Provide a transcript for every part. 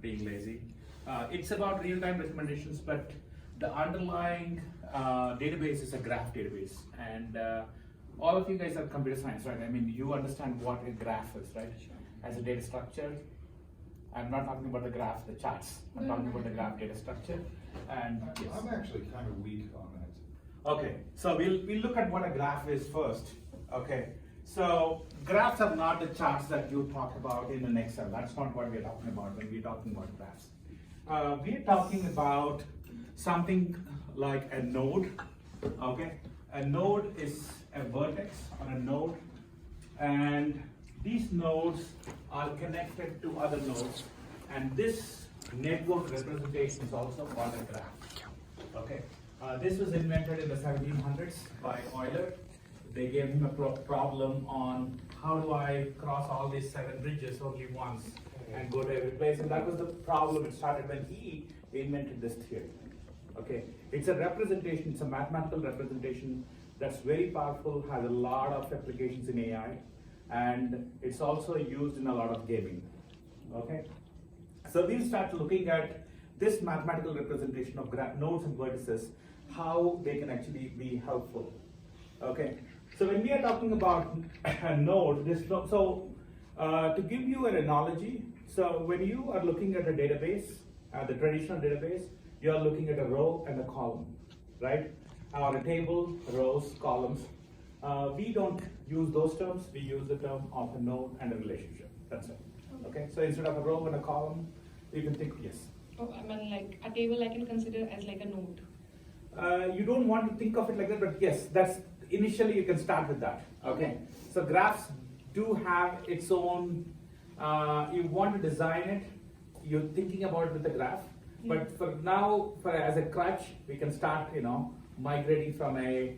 being lazy. It's about real-time recommendations, but the underlying database is a graph database. And all of you guys are computer science, right? I mean, you understand what a graph is, right? As a data structure. I'm not talking about the graph, the charts. I'm talking about the graph data structure. And yes. I'm actually kind of weak on that. Okay, so we'll look at what a graph is first. Okay, so graphs are not the charts that you talk about in an Excel. That's not what we're talking about when we're talking about graphs. We're talking about something like a node. Okay, a node is a vertex on a node, and these nodes are connected to other nodes, and this network representation is also called a graph. Okay, this was invented in the 1700s by Euler. They gave him a problem on how do I cross all these 7 bridges only once and go to every place, and that was the problem. It started when he invented this theory. Okay, it's a representation, it's a mathematical representation that's very powerful, has a lot of applications in AI, and it's also used in a lot of gaming. Okay, so we'll start looking at this mathematical representation of nodes and vertices, how they can actually be helpful. Okay, so when we are talking about a node, to give you an analogy, so when you are looking at a database, the traditional database, you are looking at a row and a column, right? Or a table, rows, columns. We don't use those terms, we use the term of a node and a relationship. That's it. Okay, so instead of a row and a column, you can think, yes. Oh, I mean, like a table I can consider as like a node. You don't want to think of it like that, but yes, that's initially you can start with that. Okay, so graphs do have its own. You want to design it, you're thinking about it with the graph, but for now, as a crutch, we can start, migrating from a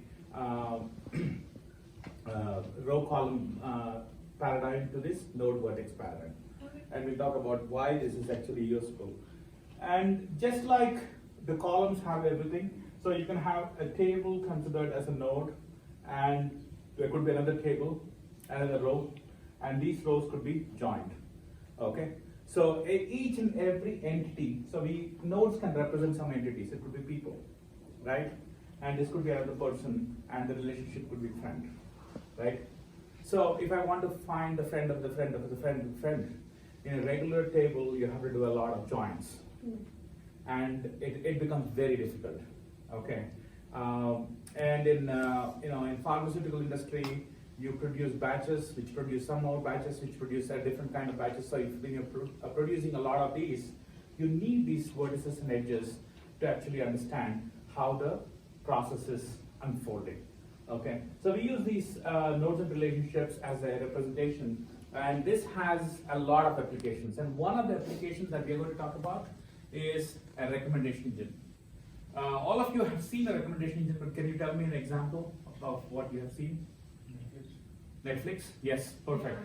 row column paradigm to this node vertex paradigm. And we'll talk about why this is actually useful. And just like the columns have everything, so you can have a table considered as a node, and there could be another table, another row, and these rows could be joined. Okay, so each and every entity, so nodes can represent some entities. It could be people, right? And this could be another person, and the relationship could be friend, right? So if I want to find the friend of the friend of the friend of the friend, in a regular table, you have to do a lot of joins, and it becomes very difficult. Okay, and in pharmaceutical industry, you produce batches which produce some more batches which produce a different kind of batches. So when you're producing a lot of these, you need these vertices and edges to actually understand how the process is unfolding. Okay, so we use these nodes and relationships as a representation, and this has a lot of applications. And one of the applications that we're going to talk about is a recommendation engine. All of you have seen a recommendation engine, but can you tell me an example of what you have seen? Netflix? Yes, perfect.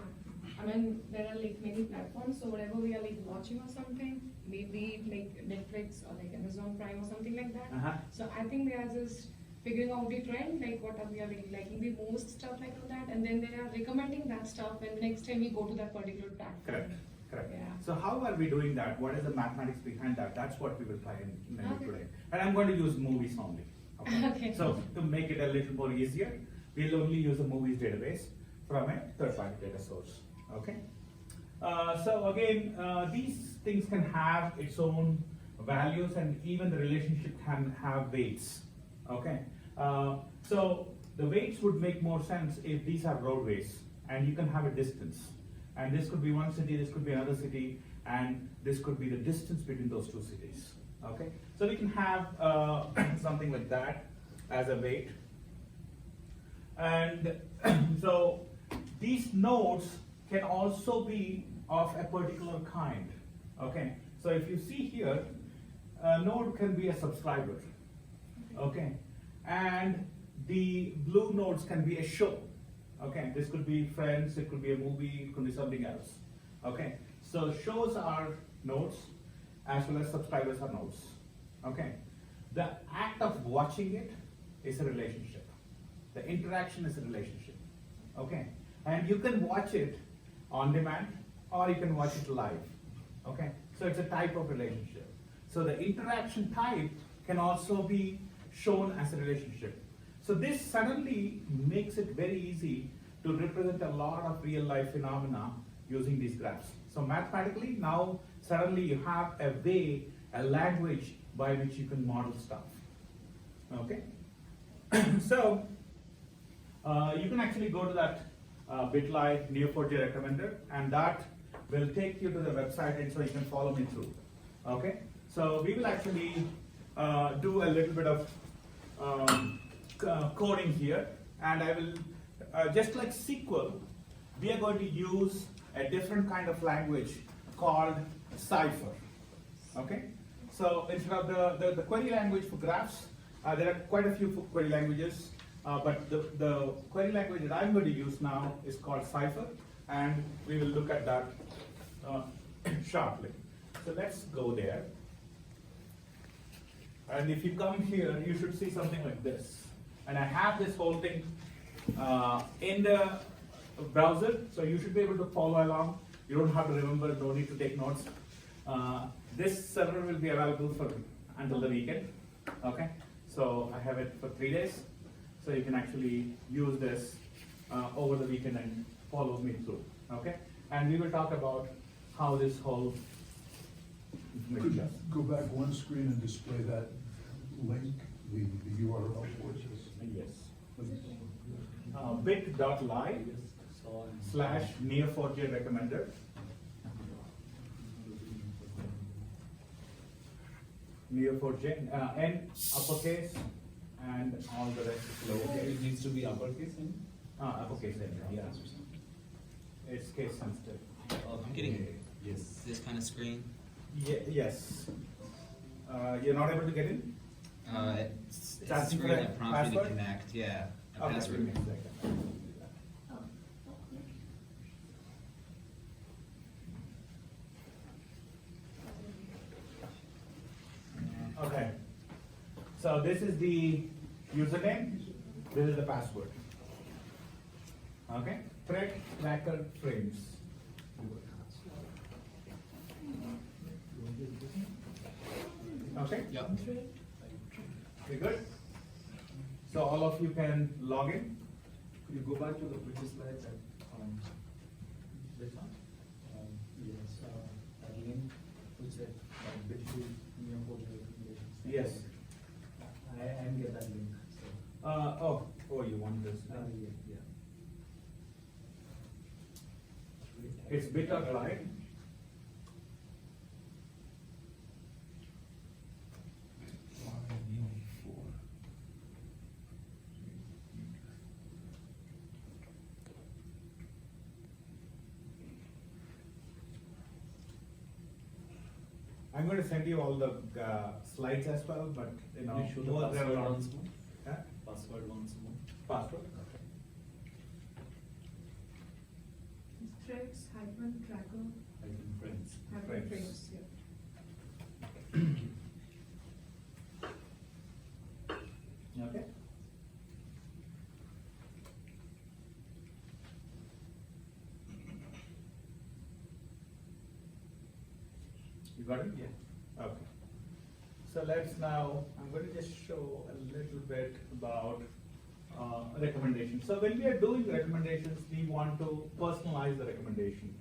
I mean, there are like many platforms, so whatever we are like watching or something, maybe like Netflix or like Amazon Prime or something like that. So I think they are just figuring out the trend, like what are we are really liking the most, stuff like that, and then they are recommending that stuff when the next time we go to that particular platform. Correct. Yeah. So how are we doing that? What is the mathematics behind that? That's what we will try and do today. And I'm going to use movies only. Okay. So to make it a little more easier, we'll only use a movies database from a third-party data source. Okay. So again, these things can have its own values, and even the relationship can have weights. Okay. So the weights would make more sense if these are roadways, and you can have a distance. And this could be one city, this could be another city, and this could be the distance between those two cities. Okay, so we can have something like that as a weight. And so these nodes can also be of a particular kind. Okay, so if you see here, a node can be a subscriber. Okay, and the blue nodes can be a show. Okay, this could be Friends, it could be a movie, it could be something else. Okay, so shows are nodes as well as subscribers are nodes. Okay, the act of watching it is a relationship. The interaction is a relationship. Okay, and you can watch it on demand or you can watch it live. Okay, so So it's a type of relationship. So the interaction type can also be shown as a relationship. So this suddenly makes it very easy to represent a lot of real life phenomena using these graphs. So mathematically, now suddenly you have a way, a language by which you can model stuff. Okay? So you can actually go to that bit.ly Neo4j recommender, and that will take you to the website, and so you can follow me through. Okay? So we will actually do a little bit of coding here, and I will, just like SQL, we are going to use a different kind of language called Cipher. Okay? So instead of the query language for graphs, there are quite a few query languages, but the query language that I'm going to use now is called Cipher, and we will look at that shortly. So let's go there. And if you come here, you should see something like this. And I have this whole thing in the browser, so you should be able to follow along. You don't have to remember, no need to take notes. This server will be available until the weekend. Okay, so I have it for 3 days, so you can actually use this over the weekend and follow me through. Okay, and we will talk about how this whole Could you go back one screen and display that link, the URL for it? Yes. Bit.ly / Neo4j recommender. Neo4j, N uppercase and all the rest is lowercase. It needs to be uppercase in? Uppercase, yeah. It's case sensitive. I'm getting this kind of screen. Yes. You're not able to get in? It's a asking screen for a that prompts me to password? connect, yeah. A Okay, password. give me a second. Okay. So this is the username, this is the password. Okay? Thread tracker frames. Okay? Yep. We good? So all of you can log in. Could you go back to the previous slide that, this one? Yes, that link, which said, bit.ly Neo4j recommendations. Yes. I didn't get that link, so. Oh, you want this? Yeah. It's bit.ly. I'm going to send you all the slides as well, but you know, Can you show the more there password are once more? Huh? Password once more. Password. Threads, hyphen, tracker, Hyphen friends. hyphen Frames. frames, yeah. Okay. You got it? Yeah. Okay. So let's now, I'm going to just show a little bit about recommendations. So when we are doing recommendations, we want to personalize the recommendation.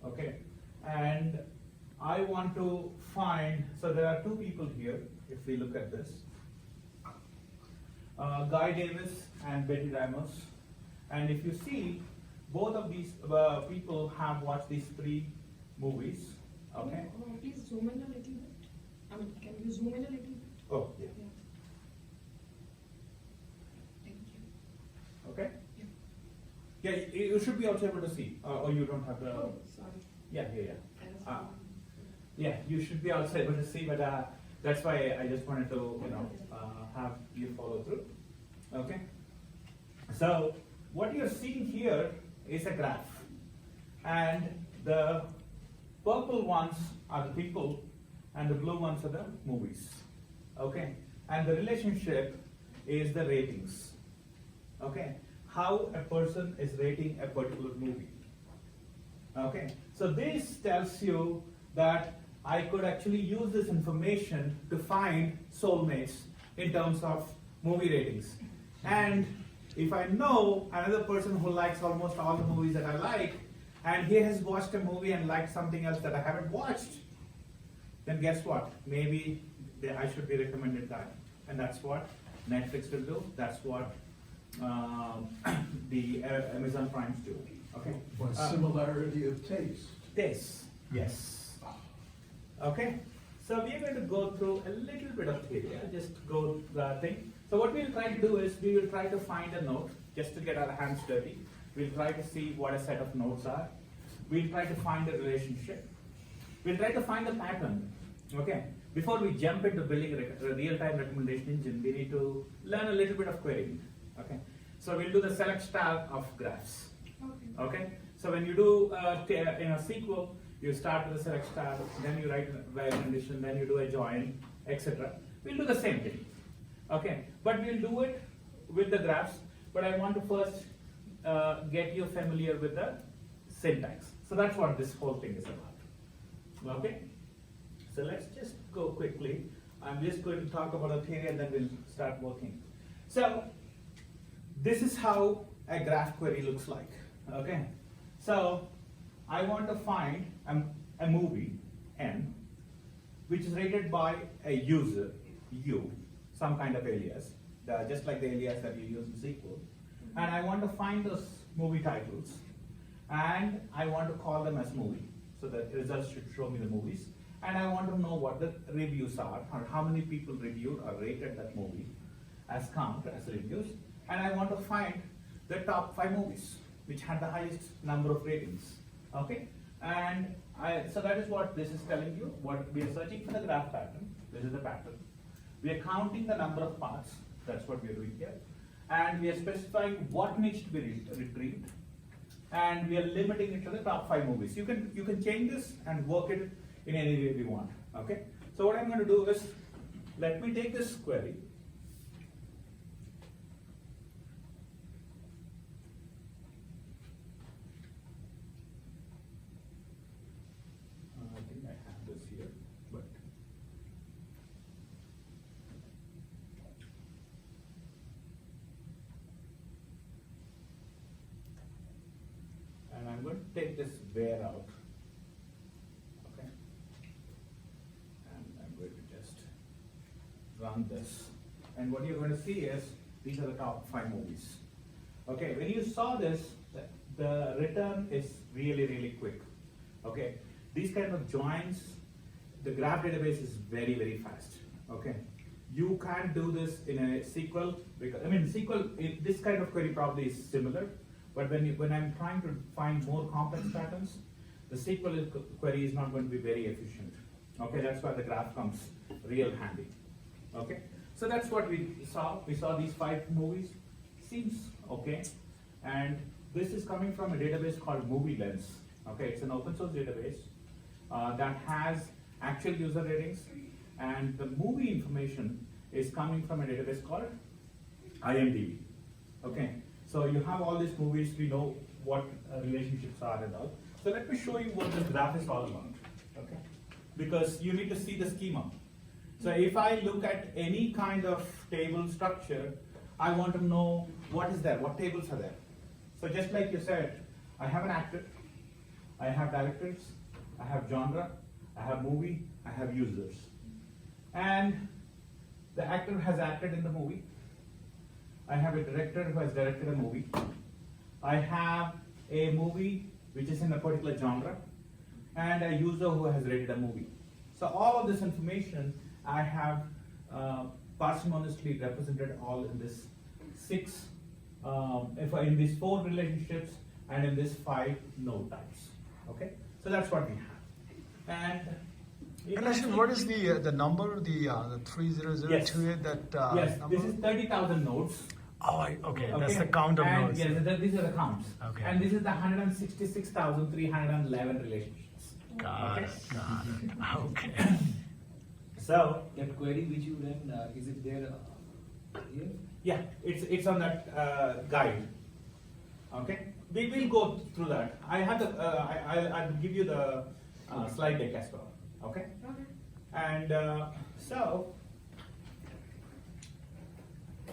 Okay. And I want to find, so there are two people here, if we look at this. Guy Davis and Betty Ramos. And if you see, both of these people have watched these 3 movies. Okay. Please zoom in a little bit. I mean, can you zoom in a little bit? Oh, yeah. Yeah. Thank you. Okay. Yeah. Yeah, you should be also able to see, or you don't have the. Oh, sorry. Yeah. I was- Yeah, you should be also able to see, but that's why I just wanted to, have you follow through. Okay. So what you're seeing here is a graph, and the purple ones are the people, and the blue ones are the movies. Okay, and the relationship is the ratings. Okay, how a person is rating a particular movie. Okay, so this tells you that I could actually use this information to find soulmates in terms of movie ratings. And if I know another person who likes almost all the movies that I like, and he has watched a movie and liked something else that I haven't watched, then guess what? Maybe I should be recommended that. And that's what Netflix will do. That's what the Amazon Primes do. Okay. By similarity of taste. Taste, yes. Okay. So we are going to go through a little bit of theory. I'll just go the thing. So what we'll try to do is we will try to find a note just to get our hands dirty. We'll try to see what a set of notes are. We'll try to find a relationship. We'll try to find a pattern. Okay. Before we jump into building a real-time recommendation engine, we need to learn a little bit of querying. Okay. So we'll do the select star of graphs. Okay. So when you do in a SQL, you start with a select star, then you write a recommendation, then you do a join, etc. We'll do the same thing. Okay. But we'll do it with the graphs. But I want to first get you familiar with the syntax. So that's what this whole thing is about. Okay? So let's just go quickly. I'm just going to talk about a theory and then we'll start working. So this is how a graph query looks like. Okay? So I want to find a movie, N, which is rated by a user, U, some kind of alias, just like the alias that you use in SQL. And I want to find those movie titles, and I want to call them as movie. So the results should show me the movies. And I want to know what the reviews are, or how many people reviewed or rated that movie as count, as reviews. And I want to find the top 5 movies, which had the highest number of ratings. Okay? And so that is what this is telling you. What we are searching for the graph pattern. This is the pattern. We are counting the number of parts. That's what we are doing here. And we are specifying what needs to be retrieved. And we are limiting it to the top 5 movies. You can change this and work it in any way we want. Okay? So what I'm going to do is, let me take this query. I think I have this here, but and I'm going to take this where out. Okay. And I'm going to just run this. And what you're going to see is these are the top 5 movies. Okay, when you saw this, the return is really, really quick. Okay, these kind of joins, the graph database is very, very fast. Okay, you can't do this in a SQL because SQL, this kind of query probably is similar, but when I'm trying to find more complex patterns, the SQL query is not going to be very efficient. Okay, that's why the graph comes real handy. Okay, so that's what we saw. We saw these 5 movies. Seems okay, and this is coming from a database called Movie Lens. Okay, it's an open source database that has actual user ratings, and the movie information is coming from a database called IMDb. Okay, so you have all these movies, we know what relationships are and all. So let me show you what this graph is all about. Okay, because you need to see the schema. So if I look at any kind of table structure, I want to know what is there, what tables are there. So just like you said, I have an actor, I have directors, I have genre, I have movie, I have users. And the actor has acted in the movie. I have a director who has directed a movie. I have a movie which is in a particular genre, and a user who has rated a movie. So all of this information I have parsimoniously represented all in this 6, in these 4 relationships and in these 5 node types. Okay, so that's what we have. And actually, what is the number, the 3002? Yes. That yes, number? this is 30,000 nodes. Oh, okay. That's the count of and nodes. Yes, these are the counts. Okay. And this is the 166,311 relationships. Got it. Okay. So That query which you ran, is it there here? yeah, it's on that guide. Okay, we will go through that. I have the I'll give you the slide deck as well. Okay? Okay. And so,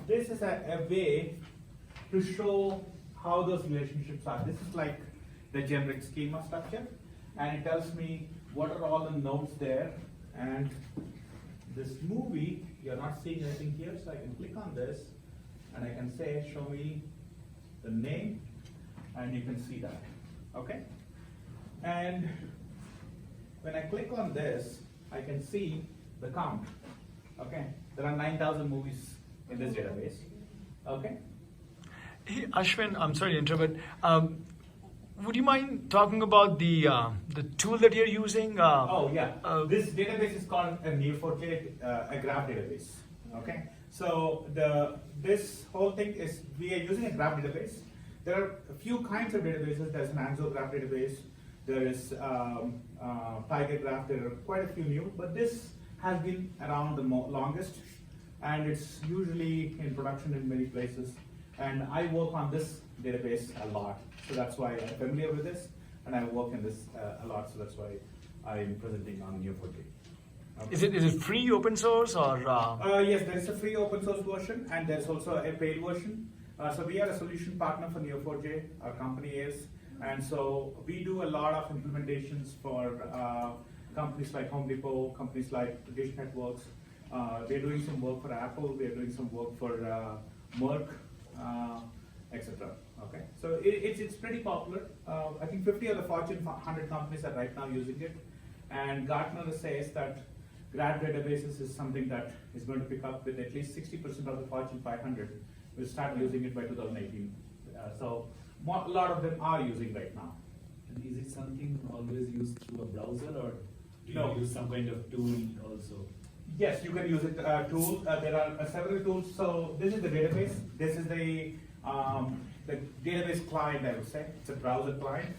this is a way to show how those relationships are. This is like the generic schema structure, and it tells me what are all the nodes there. And this movie, you're not seeing anything here, so I can click on this, and I can say, show me the name, and you can see that. Okay? And when I click on this, I can see the count. Okay? There are 9,000 movies in this database. Okay? Hey, Ashwin, I'm sorry to interrupt, but would you mind talking about the tool that you're using? Oh yeah, this database is called a Neo4j, a graph database. Okay, so this whole thing is we are using a graph database. There are a few kinds of databases. There's an Anzo graph database. There is Tiger graph. There are quite a few new, but this has been around the longest, and it's usually in production in many places. And I work on this database a lot, so that's why I'm familiar with this, and I work in this a lot, so that's why I'm presenting on Neo4j. Okay. Is it free, open source, or? Yes, there is a free open source version, and there's also a paid version. So we are a solution partner for Neo4j, our company is, and so we do a lot of implementations for companies like Home Depot, companies like Dish Networks. We're doing some work for Apple, we're doing some work for Merck, etc. Okay, so it's pretty popular. I think 50 of the Fortune 100 companies are right now using it, and Gartner says that graph databases is something that is going to pick up with at least 60% of the Fortune 500 will start using it by 2018. So a lot of them are using right now. And is it something always used through a browser, or do No. you use some kind of tool also? Yes, you can use it tool. There are several tools. So this is the database. This is the database client, I would say. It's a browser client.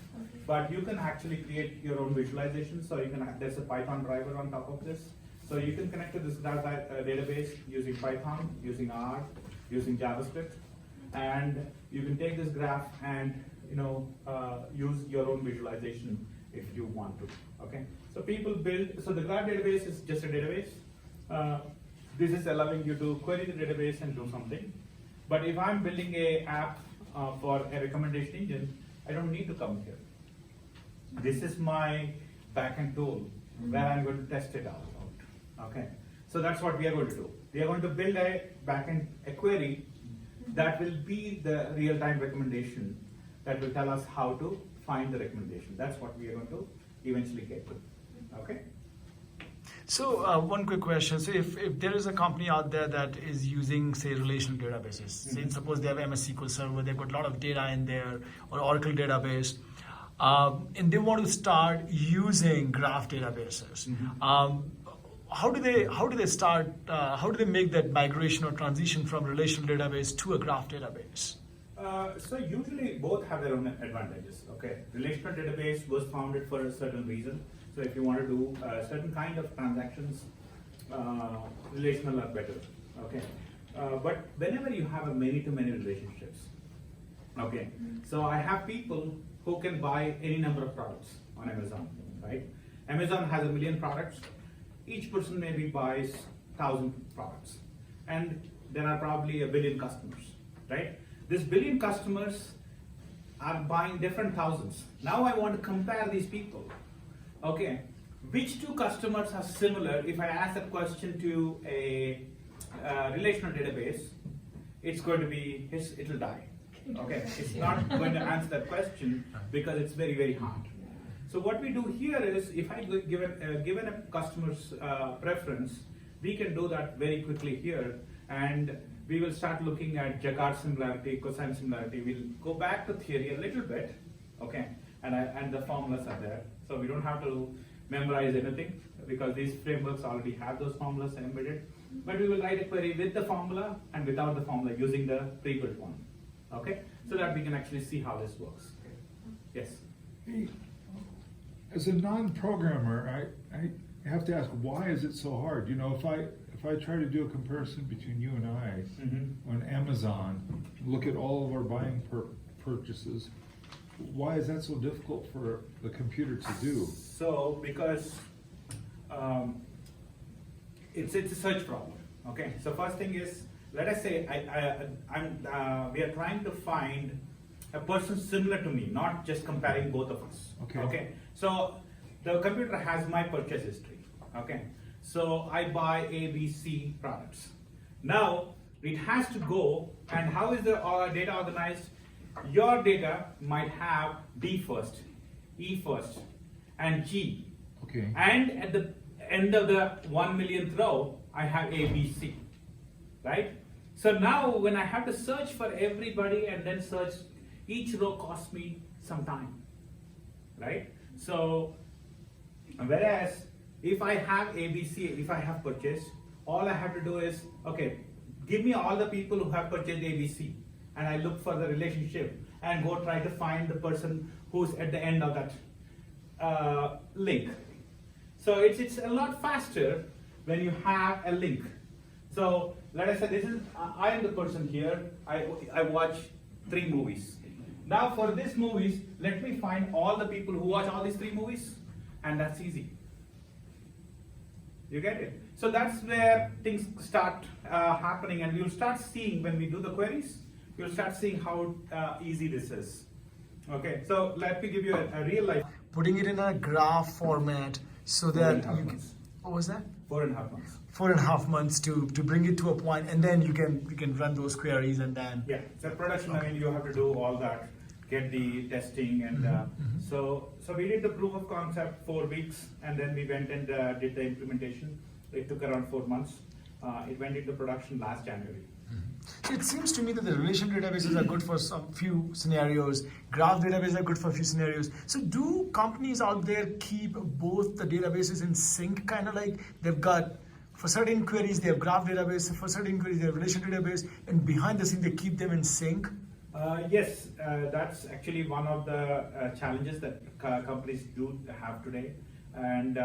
But you can actually create your own visualization. So you can there's a Python driver on top of this. So you can connect to this database using Python, using R, using JavaScript, and you can take this graph and use your own visualization if you want to. Okay. So people build. So the graph database is just a database. This is allowing you to query the database and do something. But if I'm building a app for a recommendation engine, I don't need to come here. This is my backend tool where I'm going to test it out. Okay, so that's what we are going to do. We are going to build a backend, a query that will be the real-time recommendation that will tell us how to find the recommendation. That's what we are going to eventually get to. Okay. So one quick question. So if there is a company out there that is using, say, relational databases, say suppose they have MS SQL Server, they've got a lot of data in there, or Oracle database, and they want to start using graph databases. How do they start? How do they make that migration or transition from relational database to a graph database? So usually both have their own advantages. Okay, relational database was founded for a certain reason. So if you want to do a certain kind of transactions, relational are better. Okay, but whenever you have a many-to-many relationships, okay. So I have people who can buy any number of products on Amazon, right? Amazon has 1 million products. Each person maybe buys 1,000 products, and there are probably 1 billion customers, right? This 1 billion customers are buying different thousands. Now I want to compare these people. Okay, which two customers are similar? If I ask that question to a relational database, it's going to be, it'll die. Okay, it's not going to answer that question because it's very, very hard. So what we do here is, if I given a customer's preference, we can do that very quickly here, and we will start looking at Jacquard similarity, cosine similarity. We'll go back to theory a little bit, okay, and the formulas are there. So we don't have to memorize anything because these frameworks already have those formulas embedded. But we will write a query with the formula and without the formula using the pre-built one, okay, so that we can actually see how this works. Yes. Hey, as a non-programmer, I have to ask, why is it so hard? You know, if I try to do a comparison between you and I on Amazon, look at all of our buying purchases, why is that so difficult for the computer to do? So because it's a search problem. Okay, so first thing is, let us say we are trying to find a person similar to me, not just comparing both of us. Okay. So the computer has my purchase history. Okay, so I buy A, B, C products. Now it has to go, and how is the data organized? Your data might have D first, E first, and G. Okay. And at the end of the 1 millionth row, I have A, B, C, right? So now when I have to search for everybody and then search, each row costs me some time, right? So, whereas if I have A, B, C, if I have purchased, all I have to do is, okay, give me all the people who have purchased A, B, C, and I look for the relationship and go try to find the person who's at the end of that link. So it's a lot faster when you have a link. So let us say this is I am the person here. I watch 3 movies. Now for these movies, let me find all the people who watch all these 3 movies, and that's easy. You get it? So that's where things start happening, and you'll start seeing when we do the queries, you'll start seeing how easy this is. Okay, so let me give you a real life. Putting it in a graph format so that you can. months. What was that? 4.5 months. 4.5 months to bring it to a point, and then you can run those queries, and then. Yeah, so production, I mean, you have to do all that, get the testing, and so we did the proof of concept 4 weeks, and then we went and did the implementation. It took around 4 months. It went into production last January. So it seems to me that the relation databases are good for some few scenarios. Graph databases are good for a few scenarios. So do companies out there keep both the databases in sync, kind of like they've got, for certain queries they have graph database, for certain queries they have relation database, and behind the scene they keep them in sync? Yes, that's actually one of the challenges that companies do have today. And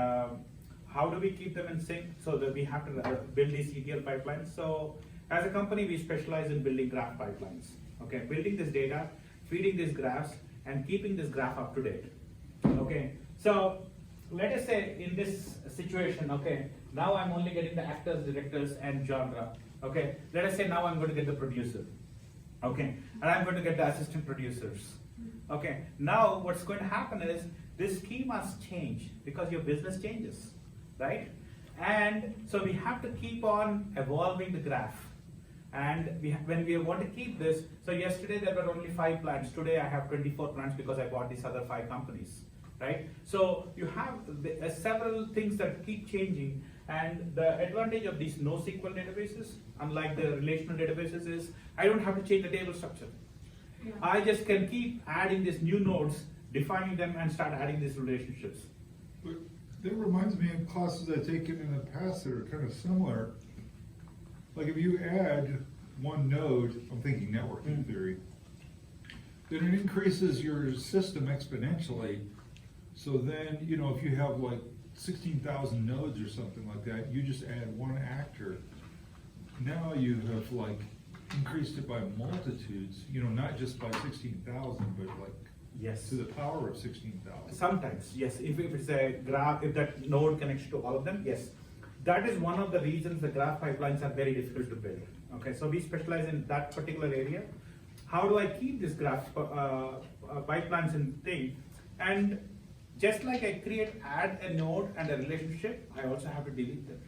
how do we keep them in sync? So that we have to build these ETL pipelines. So as a company, we specialize in building graph pipelines. Okay, building this data, feeding these graphs, and keeping this graph up to date. Okay, so let us say in this situation, okay, now I'm only getting the actors, directors, and genre. Okay, let us say now I'm going to get the producer. Okay, and I'm going to get the assistant producers. Okay, now what's going to happen is this key must change because your business changes, right? And so we have to keep on evolving the graph. And when we want to keep this, so yesterday there were only 5 plants. Today I have 24 plants because I bought these other 5 companies, right? So you have several things that keep changing. And the advantage of these NoSQL databases, unlike the relational databases, is I don't have to change the table structure. Yeah. I just can keep adding these new nodes, defining them, and start adding these relationships. But that reminds me of classes I've taken in the past that are kind of similar. Like if you add one node, I'm thinking networking theory, then it increases your system exponentially. So then, you know, if you have like 16,000 nodes or something like that, you just add one actor. Now you have like increased it by multitudes, you know, not just by 16,000, but like Yes. to the power of 16,000. Sometimes, yes. If it's a graph, if that node connects to all of them, yes. That is one of the reasons the graph pipelines are very difficult to build. Okay, so we specialize in that particular area. How do I keep this graph pipelines in thing? And just like I add a node and a relationship, I also have to delete them.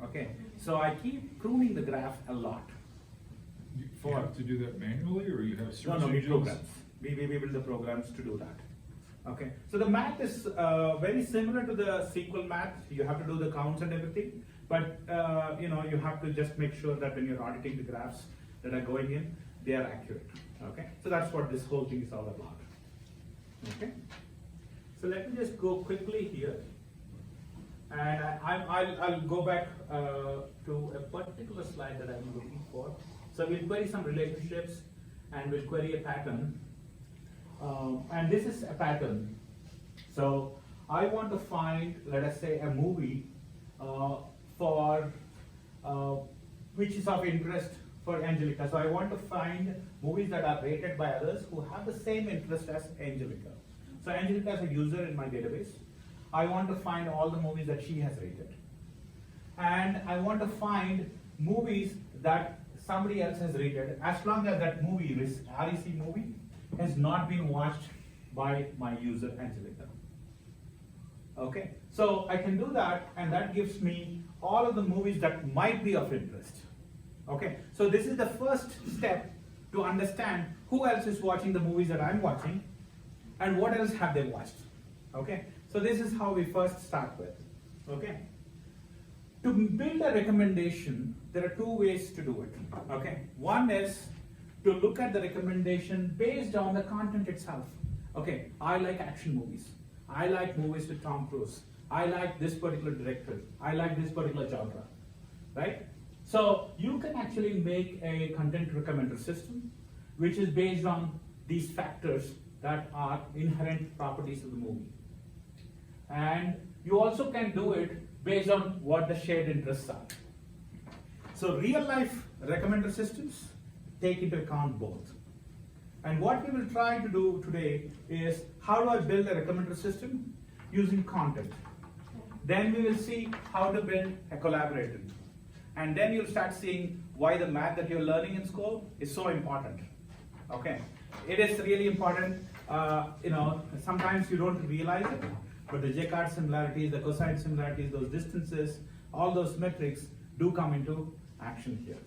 Okay, so I keep pruning the graph a lot. You have to do that manually, or you have search No, we engines? programs. We build the programs to do that. Okay, so the math is very similar to the SQL math. You have to do the counts and everything, but you know, you have to just make sure that when you're auditing the graphs that are going in, they are accurate. Okay, so that's what this whole thing is all about. Okay, so let me just go quickly here, and I'll go back to a particular slide that I'm looking for. So we'll query some relationships, and we'll query a pattern. And this is a pattern. So I want to find, let us say, a movie for which is of interest for Angelica. So I want to find movies that are rated by others who have the same interest as Angelica. So Angelica is a user in my database. I want to find all the movies that she has rated. And I want to find movies that somebody else has rated, as long as that movie, this REC movie, has not been watched by my user Angelica. Okay, so I can do that, and that gives me all of the movies that might be of interest. Okay, so this is the first step to understand who else is watching the movies that I'm watching, and what else have they watched. Okay, so this is how we first start with. Okay, to build a recommendation, there are two ways to do it. Okay, one is to look at the recommendation based on the content itself. Okay, I like action movies. I like movies with Tom Cruise. I like this particular director. I like this particular genre, right? So you can actually make a content recommender system, which is based on these factors that are inherent properties of the movie. And you also can do it based on what the shared interests are. So real life recommender systems take into account both. And what we will try to do today is, how do I build a recommender system using content? Then we will see how to build a collaborative. And then you'll start seeing why the math that you're learning in school is so important. Okay, it is really important. Sometimes you don't realize it, but the Jacquard similarities, the cosine similarities, those distances, all those metrics do come into action here.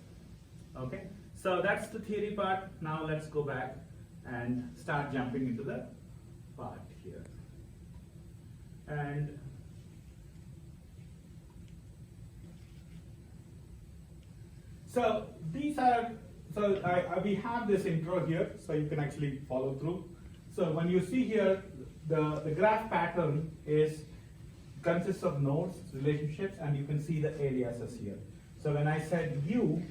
Okay, so that's the theory part. Now let's go back and start jumping into the part here. And so these are, we have this intro here, so you can actually follow through. So when you see here, the graph pattern consists of nodes, relationships, and you can see the aliases here. So when I said you,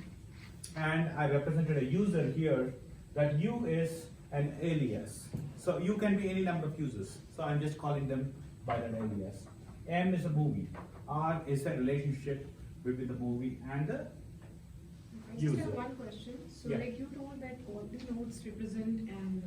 and I represented a user here, that you is an alias. So you can be any number of users. So I'm just calling them by that alias. M is a movie. R is a relationship between the movie and the I just user. have one question. So, Yeah. like you told that all the nodes represent an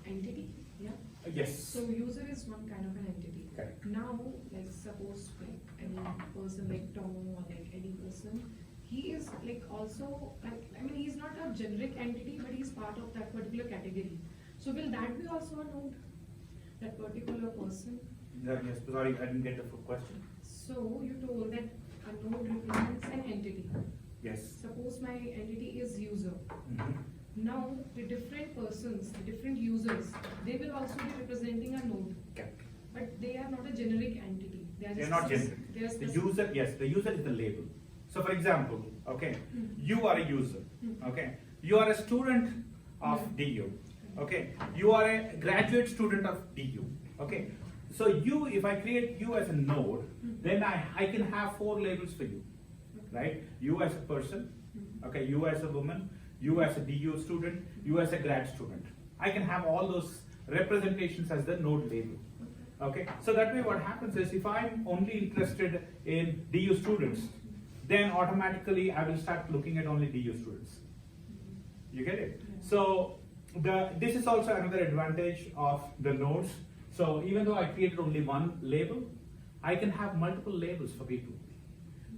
entity, yeah? Yes. So, user is one kind of an entity. Correct. Now, like suppose like any person like Tom or like any person, he is like also like, I mean, he's not a generic entity, but he's part of that particular category. So, will that be also a node? That particular person? Yes, sorry, I didn't get the full question. So, you told that a node represents an entity. Yes. Suppose my entity is user. Mhm. Now, the different persons, the different users, they will also be representing a node. Correct. But they are not a generic entity. They are They're just not generic. They are The specific. user, yes, the user is the label. So for example, okay, you are a user, okay, you are a student of DU, okay, you are a graduate student of DU, okay. So you, if I create you as a node, then I can have 4 labels for you, right? You as a person, okay, you as a woman, you as a DU student, you as a grad student. I can have all those representations as the node label. Okay, so that way what happens is, if I'm only interested in DU students, then automatically I will start looking at only DU students. You get it? So this is also another advantage of the nodes. So even though I created only one label, I can have multiple labels for people,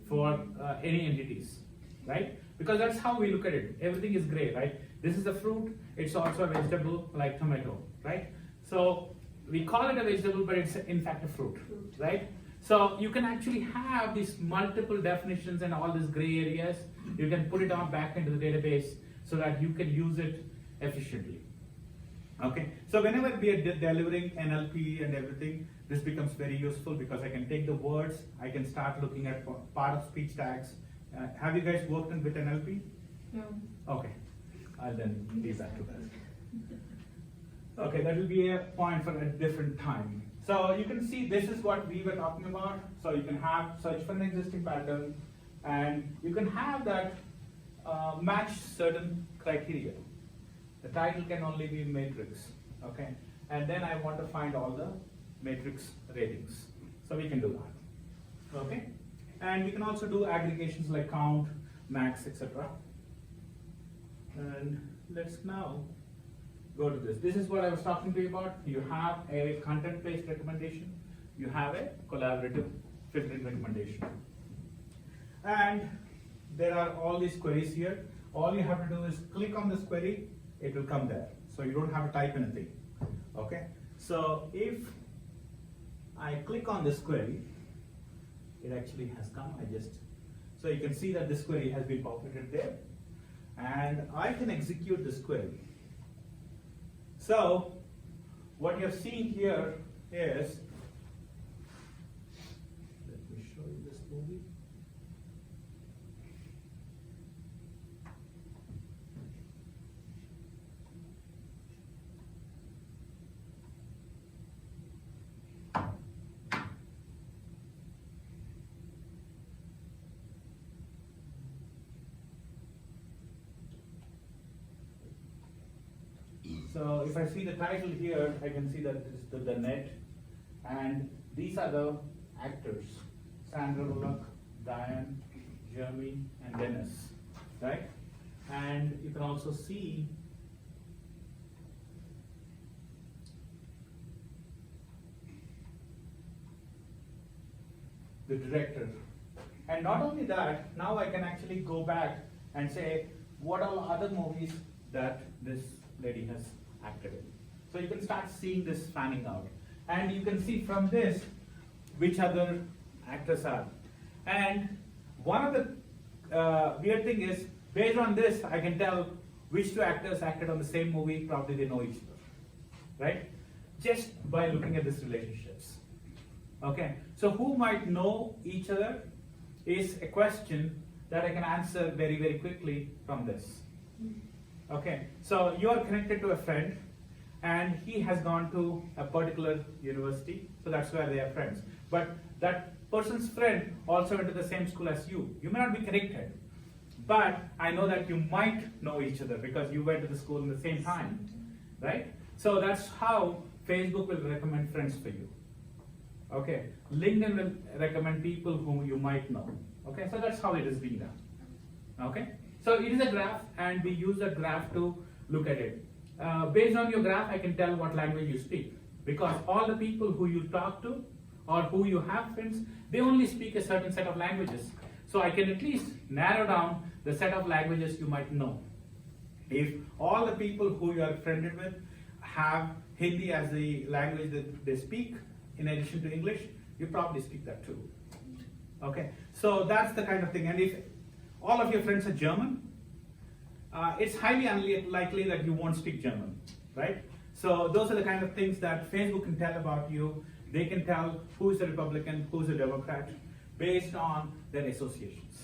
for any entities, right? Because that's how we look at it. Everything is gray, right? This is a fruit, it's also a vegetable like tomato, right? So we call it a vegetable, but it's in fact a fruit, right? So you can actually have these multiple definitions and all these gray areas. You can put it on back into the database so that you can use it efficiently. Okay, so whenever we are delivering NLP and everything, this becomes very useful because I can take the words, I can start looking at part of speech tags. Have you guys worked with NLP? No. Okay, I'll then be back to that. Okay, that will be a point for a different time. So you can see this is what we were talking about. So you can have search for an existing pattern, and you can have that match certain criteria. The title can only be matrix, okay? And then I want to find all the matrix ratings. So we can do that, okay? And we can also do aggregations like count, max, etc. And let's now go to this. This is what I was talking to you about. You have a content-based recommendation you have a collaborative filtering recommendation. And there are all these queries here. All you have to do is click on this query, it will come there. So you don't have to type anything. Okay? So if I click on this query, it actually has come. So you can see that this query has been populated there. And I can execute this query. So what you're seeing here is, let me show you this movie. So if I see the title here, I can see that it's the net, and these are the actors: Sandra Bullock, Diane, Jeremy, and Dennis, right? And you can also see the director. And not only that, now I can actually go back and say what are other movies that this lady has acted in. So you can start seeing this fanning out. And you can see from this which other actors are. And one of the weird thing is, based on this, I can tell which two actors acted on the same movie, probably they know each other, right? Just by looking at these relationships. Okay, so who might know each other is a question that I can answer very, very quickly from this. Okay, so you are connected to a friend, and he has gone to a particular university, so that's where they are friends. But that person's friend also went to the same school as you. You may not be connected, but I know that you might know each other because you went to the school in the same time, right? So that's how Facebook will recommend friends for you. Okay, LinkedIn will recommend people whom you might know. Okay, so that's how it is being done. Okay, so it is a graph, and we use that graph to look at it. Based on your graph, I can tell what language you speak, because all the people who you talk to or who you have friends, they only speak a certain set of languages. So I can at least narrow down the set of languages you might know. If all the people who you are friended with have Hindi as the language that they speak, in addition to English, you probably speak that too. Okay, so that's the kind of thing. And if all of your friends are German, it's highly unlikely that you won't speak German, right? So those are the kind of things that Facebook can tell about you. They can tell who's a Republican, who's a Democrat, based on their associations.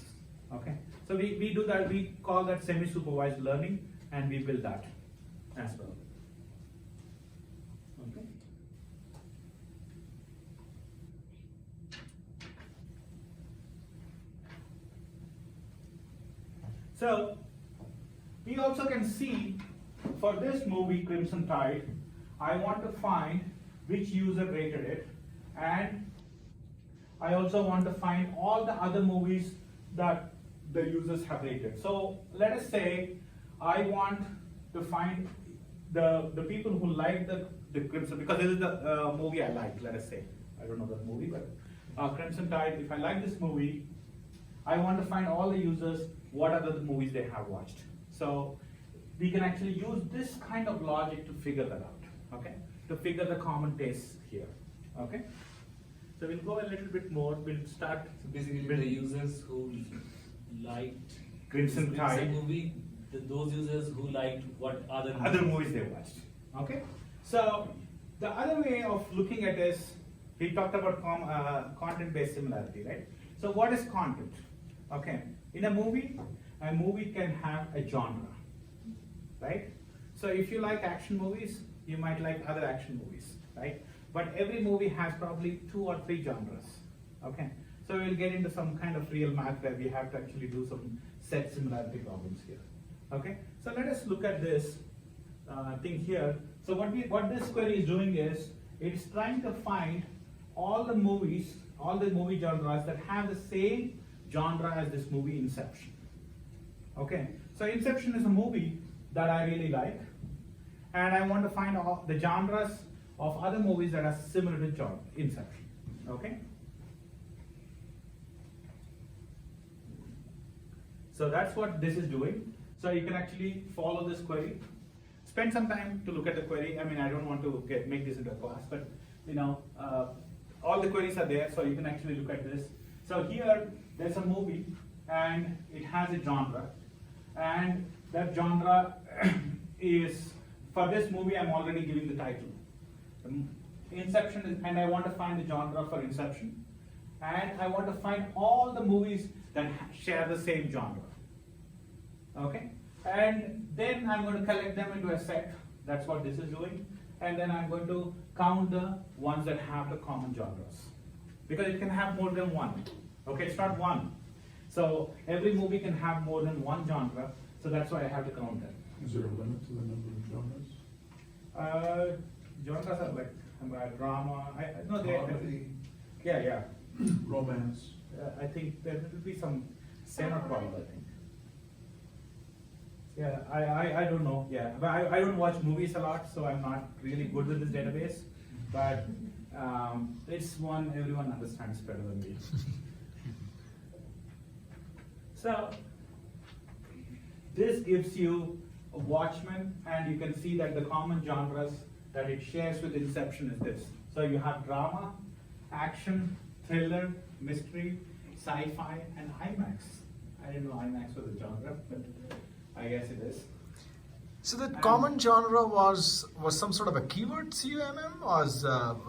Okay, so we do that. We call that semi-supervised learning, and we build that as well. Okay. So we also can see for this movie, Crimson Tide, I want to find which user rated it, and I also want to find all the other movies that the users have rated. So let us say I want to find the people who like the Crimson, because this is the movie I like, let us say. I don't know that movie, but Crimson Tide, if I like this movie, I want to find all the users, what are the movies they have watched. So we can actually use this kind of logic to figure that out, okay? To figure the common tastes here, okay? So we'll go a little bit more, we'll start. So basically the users who liked Crimson Tide movie, those users who liked what other movies they watched, okay? So the other way of looking at this, we talked about content-based similarity, right? So what is content? Okay, in a movie can have a genre, right? So if you like action movies, you might like other action movies, right? But every movie has probably 2 or 3 genres, okay? So we'll get into some kind of real math where we have to actually do some set similarity problems here, okay? So let us look at this thing here. So what this query is doing is, it's trying to find all the movie genres that have the same genre as this movie Inception. Okay, so Inception is a movie that I really like, and I want to find all the genres of other movies that are similar to Inception. Okay? So that's what this is doing. So you can actually follow this query. Spend some time to look at the query. I mean, I don't want to make this into a class, but you know, all the queries are there, so you can actually look at this. So here, there's a movie, and it has a genre, and that genre is, for this movie, I'm already giving the title. Inception is, and I want to find the genre for Inception, and I want to find all the movies that share the same genre. Okay, and then I'm going to collect them into a set. That's what this is doing, and then I'm going to count the ones that have the common genres, because it can have more than one. Okay, it's not one. So every movie can have more than one genre, so that's why I have to count them. Is there a limit to the number of genres? Genres are like drama. No, Comedy, yeah. romance. I think there will be some 10 or 12, I think. Yeah, I don't know. Yeah, but I don't watch movies a lot, so I'm not really good with this database. But it's one everyone understands better than me. So this gives you a Watchmen, and you can see that the common genres that it shares with Inception is this. So you have drama, action, thriller, mystery, sci-fi, and IMAX. I didn't know IMAX was a genre, but I guess it is. So the common genre was some sort of a keyword, CUMM, was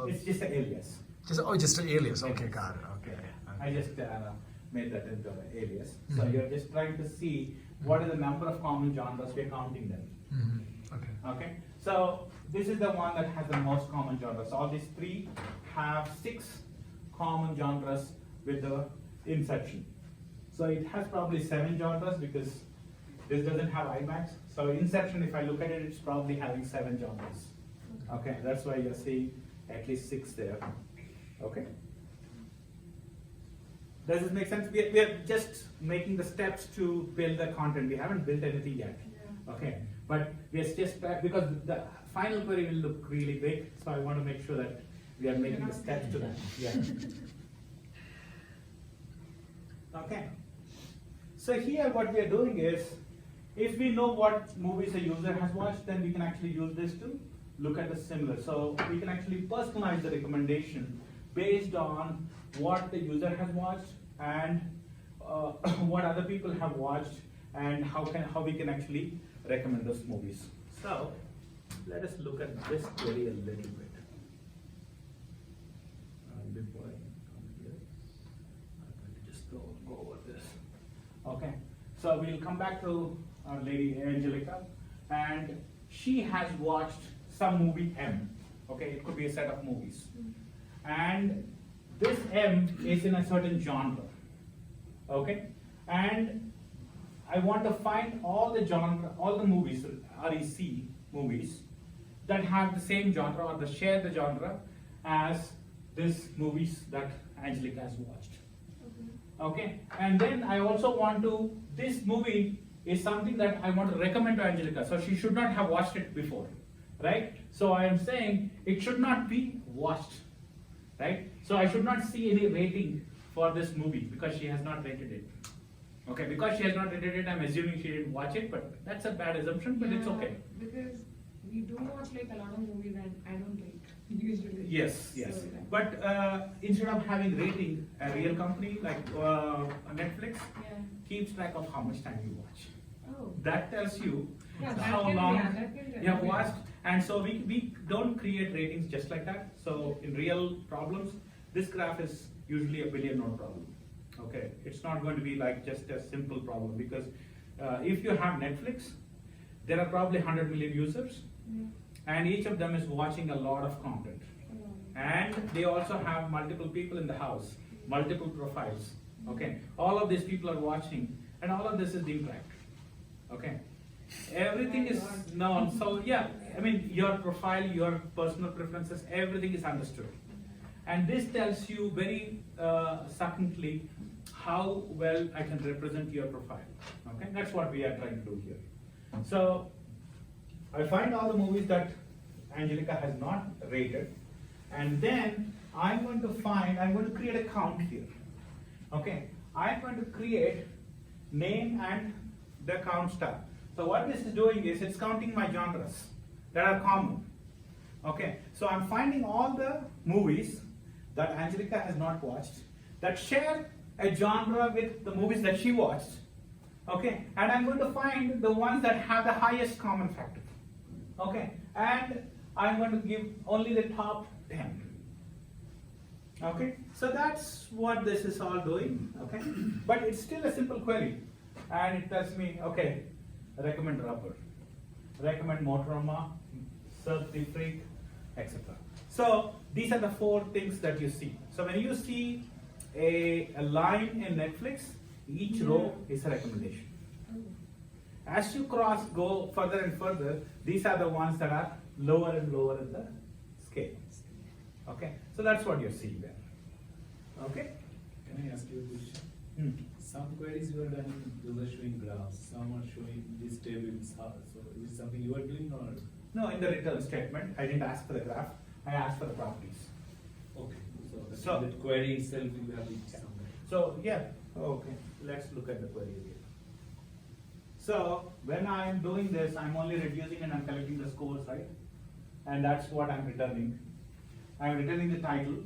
It's just an alias. just an alias. Okay, got it. Okay. I just made that into an alias. So you're just trying to see what is the number of common genres, we're counting them. Okay. Okay, so this is the one that has the most common genres. All these three have 6 common genres with the Inception. So it has probably 7 genres because this doesn't have IMAX. So Inception, if I look at it, it's probably having 7 genres. Okay, that's why you're seeing at least 6 there. Okay. Does this make sense? We are just making the steps to build the content. We haven't built anything yet. Yeah. Okay, but we are just because the final query will look really big, so I want to make sure that we are making the steps to that. Yeah. Okay. So here what we are doing is, if we know what movies a user has watched, then we can actually use this to look at the similar. So we can actually personalize the recommendation based on what the user has watched and what other people have watched, and how we can actually recommend those movies. So let us look at this query a little bit. Before I come here, I'm going to just go over this. Okay, so we'll come back to our lady Angelica, and she has watched some movie M. Okay, it could be a set of movies, and this M is in a certain genre. Okay, and I want to find all the movies, REC movies, that have the same genre or that share the genre as these movies that Angelica has watched. Okay, and then I also want to, this movie is something that I want to recommend to Angelica, so she should not have watched it before, right? So I am saying it should not be watched, right? So I should not see any rating for this movie because she has not rated it. Okay, because she has not rated it, I'm assuming she didn't watch it, but that's a bad assumption, but it's okay. Because we do watch like a lot of movies and I don't like usually. Yes. So, yeah. But instead of having rating, a real company like Netflix Yeah. keeps track of how much time you watch. Oh. That tells you Yeah, that how can- long yeah, that can tell. you have watched. And so we don't create ratings just like that. So in real problems, this graph is usually a billion node problem. Okay, it's not going to be like just a simple problem, because if you have Netflix, there are probably 100 million users, Yeah. and each of them is watching a lot of content. And they also have multiple people in the house, multiple profiles. Okay, all of these people are watching, and all of this is being tracked. Okay, everything is known. So yeah, I mean, your profile, your personal preferences, everything is understood. And this tells you very succinctly how well I can represent your profile. Okay, that's what we are trying to do here. So I find all the movies that Angelica has not rated, and then I'm going to create a count here. Okay, I'm going to create name and the count star. So what this is doing is it's counting my genres that are common. Okay, so I'm finding all the movies that Angelica has not watched that share a genre with the movies that she watched. Okay, and I'm going to find the ones that have the highest common factor. Okay, and I'm going to give only the top 10. Okay, so that's what this is all doing. Okay, but it's still a simple query, and it tells me, okay, recommend rubber, recommend Motorama, search the freak, etc. So these are the 4 things that you see. So when you see a line in Netflix, each row is a recommendation. As you go further and further, these are the ones that are lower and lower in the scale. Okay, so that's what you're seeing there. Okay? Can I ask you a question? Hmm. Some queries you are running, those are showing graphs, some are showing these tables. So is it something you are doing or? No, in the return statement, I didn't ask for the graph, I asked for the properties. Okay, So- that query itself you have it somewhere. So, yeah, okay, let's look at the query again. So, when I'm doing this, I'm only reducing and I'm collecting the scores, right? And that's what I'm returning. I'm returning the title.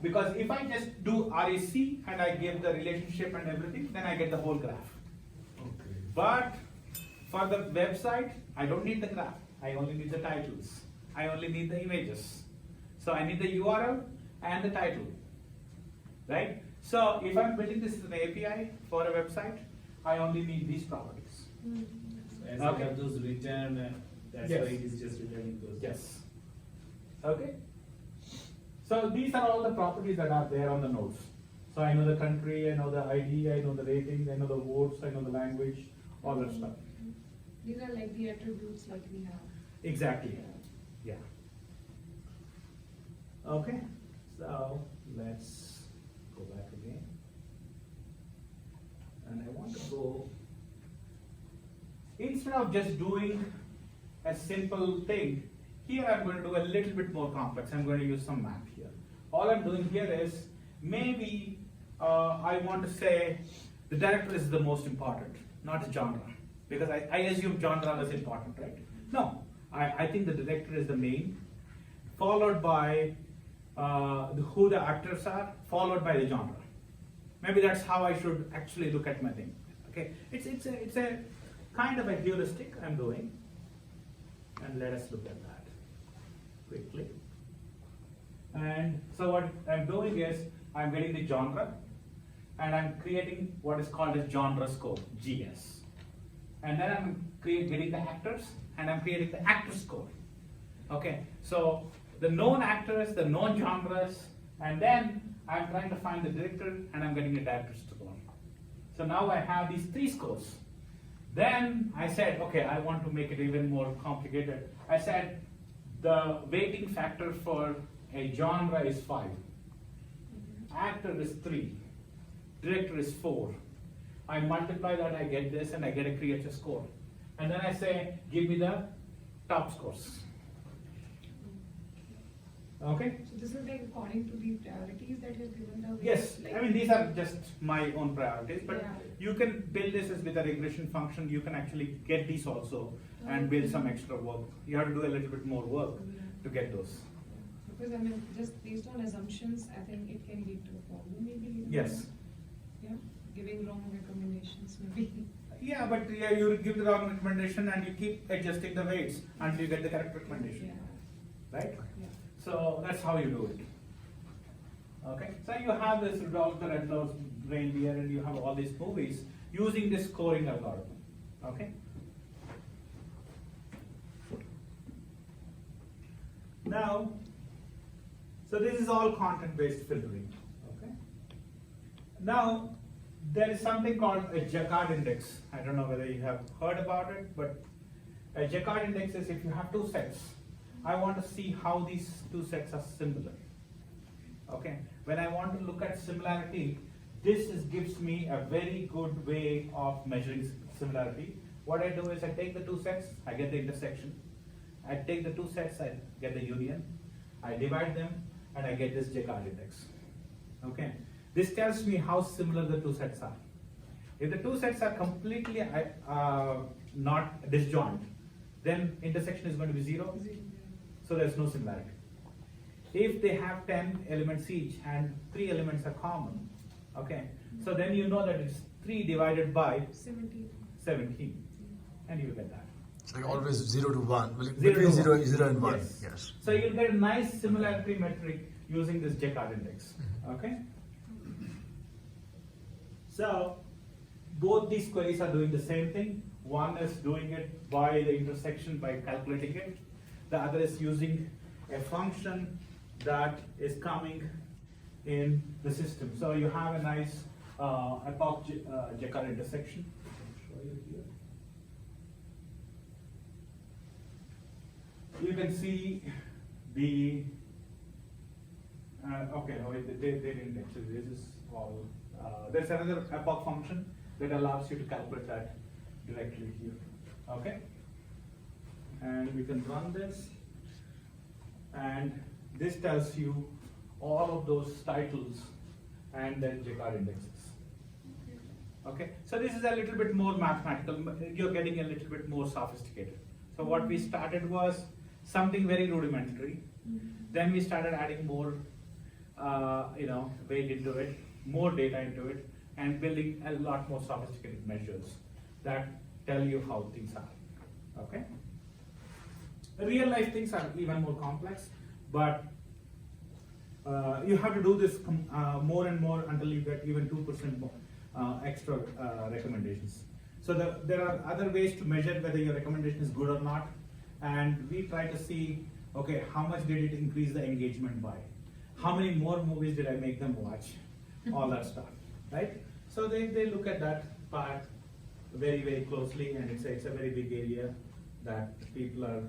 Because if I just do RAC and I give the relationship and everything, then I get the whole graph. Okay. But for the website, I don't need the graph. I only need the titles. I only need the images. So I need the URL and the title, right? So if I'm building this as an API for a website, I only need these properties. So as Okay. you have those return, that's Yes. why it is just returning those. Yes. Okay. So these are all the properties that are there on the nodes. So I know the country, I know the ID, I know the rating, I know the votes, I know the language, all that stuff. These are like the attributes like we have. Exactly. Yeah. Okay. So let's go back again. And I want to go, instead of just doing a simple thing, here I'm going to do a little bit more complex. I'm going to use some math here. All I'm doing here is, maybe I want to say the director is the most important, not the genre. Because I assume genre is important, right? No, I think the director is the main, followed by who the actors are, followed by the genre. Maybe that's how I should actually look at my thing. Okay, it's a kind of a heuristic I'm doing, and let us look at that quickly. And so what I'm doing is I'm getting the genre, and I'm creating what is called a genre score, GS. And then I'm getting the actors, and I'm creating the actor score. Okay, so the known actors, the known genres, and then I'm trying to find the director, and I'm getting the director's score. So now I have these 3 scores. Then I said, okay, I want to make it even more complicated. I said the weighting factor for a genre is 5. Actor is 3. Director is 4. I multiply that, I get this, and I get a creator score. And then I say, give me the top scores. Okay? So this is like according to the priorities that you've given the. Yes, like- I mean, these are just my own priorities, but Yeah. you can build this as with a regression function. You can actually get these also and build some extra work. You have to do a little bit more work to get those. Because I mean, just based on assumptions, I think it can lead to a problem maybe. Yes. Yeah, giving wrong recommendations maybe. Yeah, but yeah, you give the wrong recommendation and you keep adjusting the weights until you get the correct recommendation, Yeah, right? yeah. So that's how you do it. Okay, so you have this Rudolph the Red-Nosed Reindeer, and you have all these movies using this scoring algorithm. Okay. Now, so this is all content-based filtering. Okay. Now, there is something called a Jacquard Index. I don't know whether you have heard about it, but a Jacquard Index is if you have 2 sets. I want to see how these 2 sets are similar. Okay, when I want to look at similarity, this gives me a very good way of measuring similarity. What I do is I take the 2 sets, I get the intersection. I take the 2 sets, I get the union. I divide them, and I get this Jacquard Index. Okay, this tells me how similar the two sets are. If the two sets are completely not disjoint, then intersection is going to be 0. So there's no similarity. If they have 10 elements each and 3 elements are common, okay, so then you know that it's 3 divided by 17, and you get that. It's like always 0 to 1. Well, 0 between to 0, 1. 0 and 1. Yes. Yes. So you'll get a nice similarity metric using this Jacquard Index. Okay. So both these queries are doing the same thing. One is doing it by the intersection by calculating it. The other is using a function that is coming in the system. So you have a nice epoch Jacquard intersection. I'll show you here. You can see the okay, no, they didn't actually. This is all. There's another epoch function that allows you to calculate that directly here. Okay, and we can run this, and this tells you all of those titles and then Jacquard indexes. Okay, so this is a little bit more mathematical. You're getting a little bit more sophisticated. So what we started was something very rudimentary. Then we started adding more, weight into it, more data into it, and building a lot more sophisticated measures that tell you how things are. Okay. Real life things are even more complex, but you have to do this more and more until you get even 2% more extra recommendations. So there are other ways to measure whether your recommendation is good or not, and we try to see, okay, how much did it increase the engagement by? How many more movies did I make them watch? All that stuff, right? So they look at that part very, very closely, and it's a very big area that people are,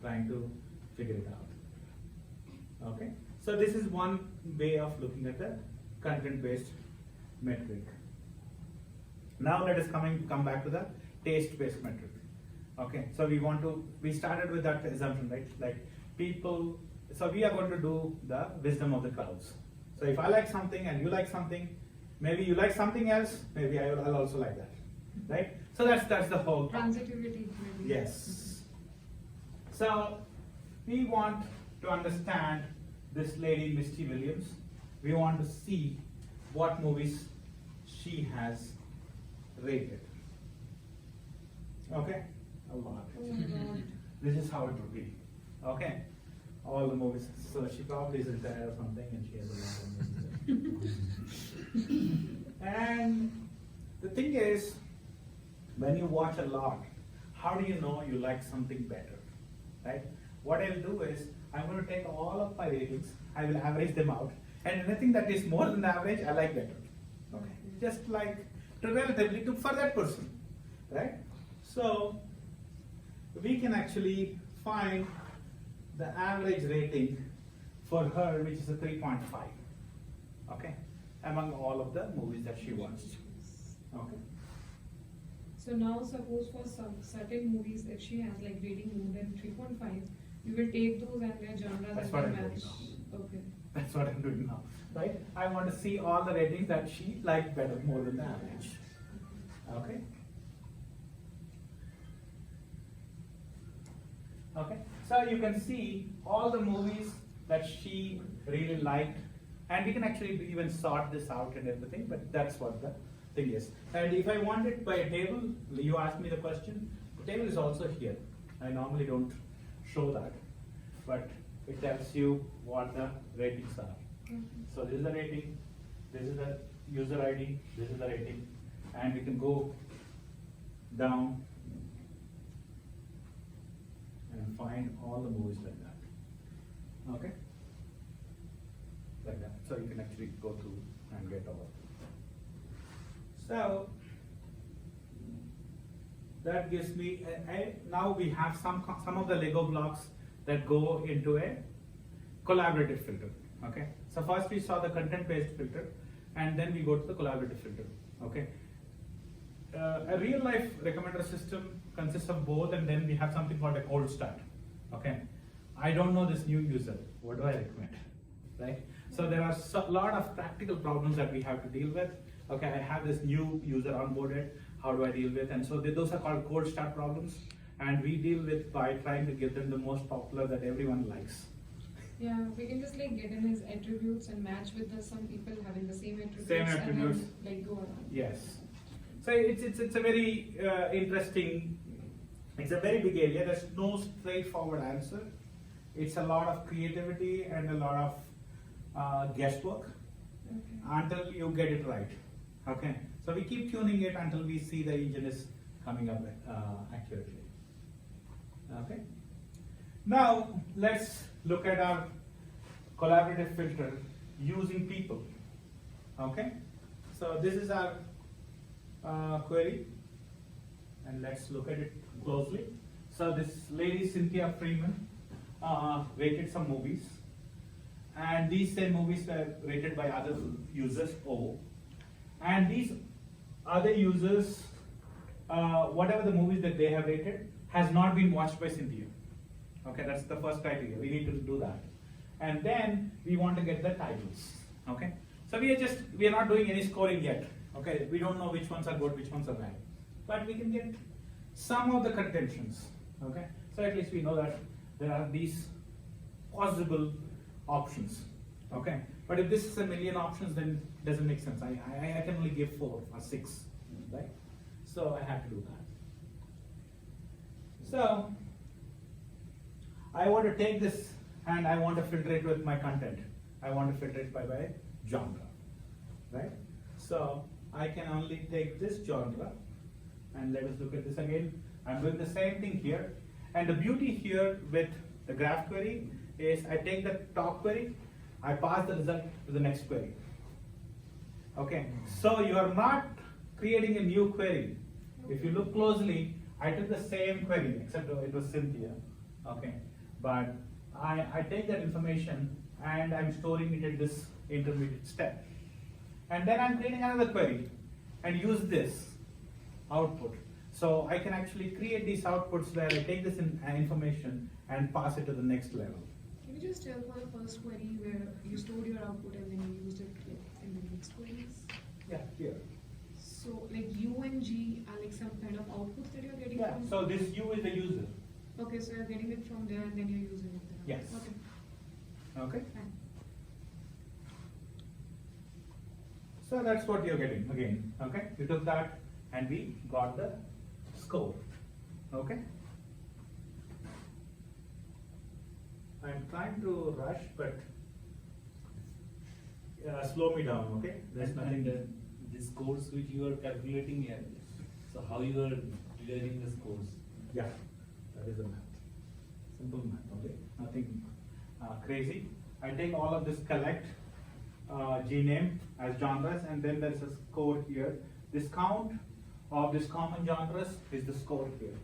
trying to figure it out. Okay, so this is one way of looking at the content-based metric. Now let us come back to the taste-based metric. Okay, so we started with that assumption, right? Like people, so we are going to do the wisdom of the crowds. So if I like something and you like something, maybe you like something else, maybe I'll also like that, right? So that's the whole Transitivity. Maybe. Yes. So we want to understand this lady, Misty Williams. We want to see what movies she has rated. Okay? A lot. Oh my God. This is how it would be. Okay? All the movies. So she probably is retired or something and she has a lot of movies. And the thing is, when you watch a lot, how do you know you like something better? Right? What I'll do is, I'm going to take all of my ratings, I will average them out, and anything that is more than the average, I like better. Okay? Just like relatively for that person. Right? So we can actually find the average rating for her, which is a 3.5. Okay? Among all of the movies that she watched. Okay? So now suppose for some certain movies, if she has like rating more than 3.5, we will take those and their genres That's and what their I'm doing match. now. Okay. That's what I'm doing now. Right? I want to see all the ratings that she liked better, more than the average. Okay? Okay? So you can see all the movies that she really liked, and we can actually even sort this out and everything, but that's what the thing is. And if I want it by a table, you asked me the question, the table is also here. I normally don't show that, but it tells you what the ratings are. So this is the rating, this is the user ID, this is the rating, and we can go down and find all the movies like that. Okay? Like that. So you can actually go through and get all of them. So that gives me now we have some of the Lego blocks that go into a collaborative filter. Okay, so first we saw the content-based filter, and then we go to the collaborative filter. Okay, a real-life recommender system consists of both, and then we have something called a cold start. Okay, I don't know this new user. What do I recommend? right? So there are a lot of practical problems that we have to deal with. Okay, I have this new user onboarded, how do I deal with? And so those are called cold start problems, and we deal with by trying to give them the most popular that everyone likes. Yeah, we can just like get in his attributes and match with some people having the same attributes. Same attributes. And then, like go around. Yes. So it's a very interesting, it's a very big area. There's no straightforward answer. It's a lot of creativity and a lot of guesswork Okay. until you get it right. Okay. So we keep tuning it until we see the engine is coming up accurately. Okay. Now let's look at our collaborative filter using people. Okay. So this is our query, and let's look at it closely. So this lady Cynthia Freeman rated some movies, and these same movies were rated by other users O, and these other users, whatever the movies that they have rated has not been watched by Cynthia. Okay, that's the first criteria. We need to do that, and then we want to get the titles. Okay, so we are not doing any scoring yet. Okay, we don't know which ones are good, which ones are bad, but we can get some of the contentions. Okay, so at least we know that there are these possible options. Okay, but if this is a million options, then it doesn't make sense. I can only give 4 or 6, right? So I have to do that. So I want to take this and I want to filter it with my content. I want to filter it by genre, right? So I can only take this genre, and let us look at this again. I'm doing the same thing here, and the beauty here with the graph query is I take the top query, I pass the result to the next query. Okay, so you are not creating a new query. If you look closely, I took the same query, except it was Cynthia. Okay, but I take that information and I'm storing it at this intermediate step. And then I'm creating another query and use this output. So I can actually create these outputs where I take this information and pass it to the next level. Can you just tell for the first query where you stored your output and then you used it like, in the next queries? Yeah, here. So like U and G are like some kind of outputs that you're getting Yeah, from? so this U is the user. Okay, so you're getting it from there and then you're using it there. Yes. Okay, Okay. fine. So that's what you're getting again. Okay, we took that and we got the score. Okay. I'm trying to rush, but slow me down. Okay, there's nothing. The scores which you are calculating here, so how you are deriving the scores? Yeah, that is a math. Simple math. Okay, nothing crazy. I take all of this collect G name as genres, and then there's a score here. This count of this common genres is the score here,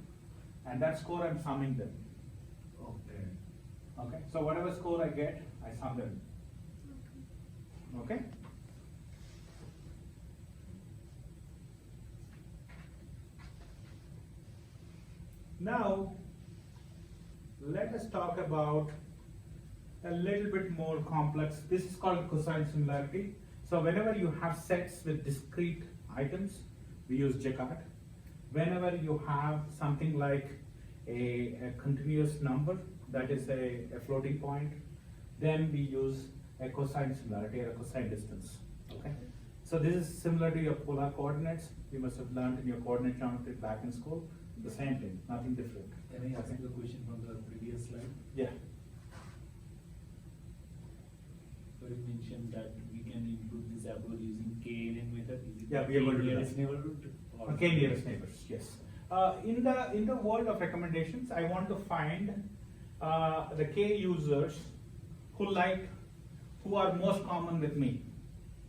and that score I'm summing them. Okay. Okay, so whatever score I get, I sum them. Okay. Now, let us talk about a little bit more complex. This is called cosine similarity. So whenever you have sets with discrete items, we use Jacquard. Whenever you have something like a continuous number, that is a floating point, then we use a cosine similarity or a cosine distance. Okay. So this is similar to your polar coordinates. You must have learned in your coordinate geometry back in school. The same thing, nothing different. Can I ask you the question from the previous slide? Yeah. So you mentioned that we can improve this approach using KNN method. Is it Yeah, we are going to do nearest that. neighborhood? or- Okay, nearest neighbors, yes. In the world of recommendations, I want to find the K users who are most common with me,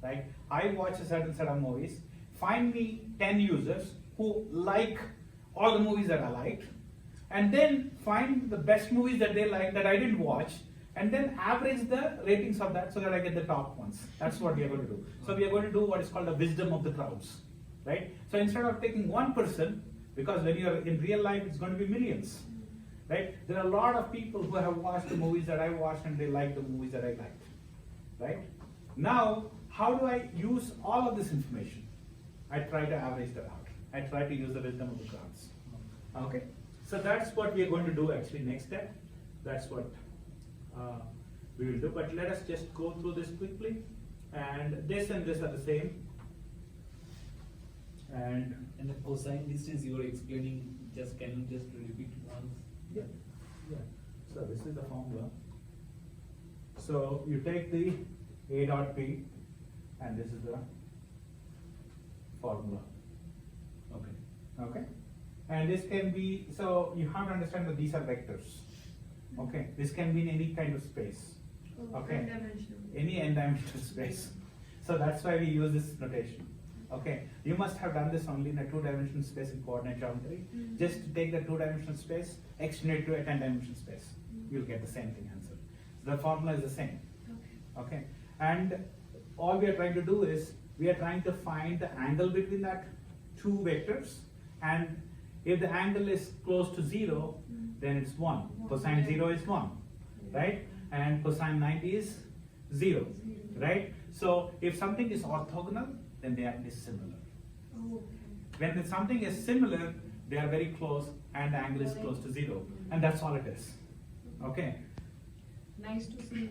right? I watch a certain set of movies. Find me 10 users who like all the movies that I liked, and then find the best movies that they like that I didn't watch, and then average the ratings of that so that I get the top ones. That's what we are going to do. So we are going to do what is called the wisdom of the crowds, right? So instead of taking one person, because when you are in real life, it's going to be millions, right? There are a lot of people who have watched the movies that I watched and they like the movies that I liked. right? Now, how do I use all of this information? I try to average that out. I try to use the wisdom of the crowds. Okay, so that's what we are going to do actually next step. That's what we will do. But let us just go through this quickly. And this are the same. And the cosine distance you were explaining, just can you just repeat once? yeah, yeah. So this is the formula. So you take the A dot P, and this is the formula. Okay. Okay, and this can be, so you have to understand that these are vectors. Okay, this can be in any kind of space. Okay, N-dimensional. any n-dimensional space. So that's why we use this notation. Okay, you must have done this only in a two-dimensional space in coordinate geometry. Just take the two-dimensional space, extend it to a 10-dimensional space. You'll get the same thing answer. So the formula is the same. Okay, and all we are trying to do is we are trying to find the angle between that two vectors, and if the angle is close to 0, then it's 1. Cosine 0 is 1, right? And cosine 90 is 0, right? So if something is orthogonal, then they are dissimilar. When something is similar, they are very close, and the angle is close to 0, and that's all it is. Okay. Nice to see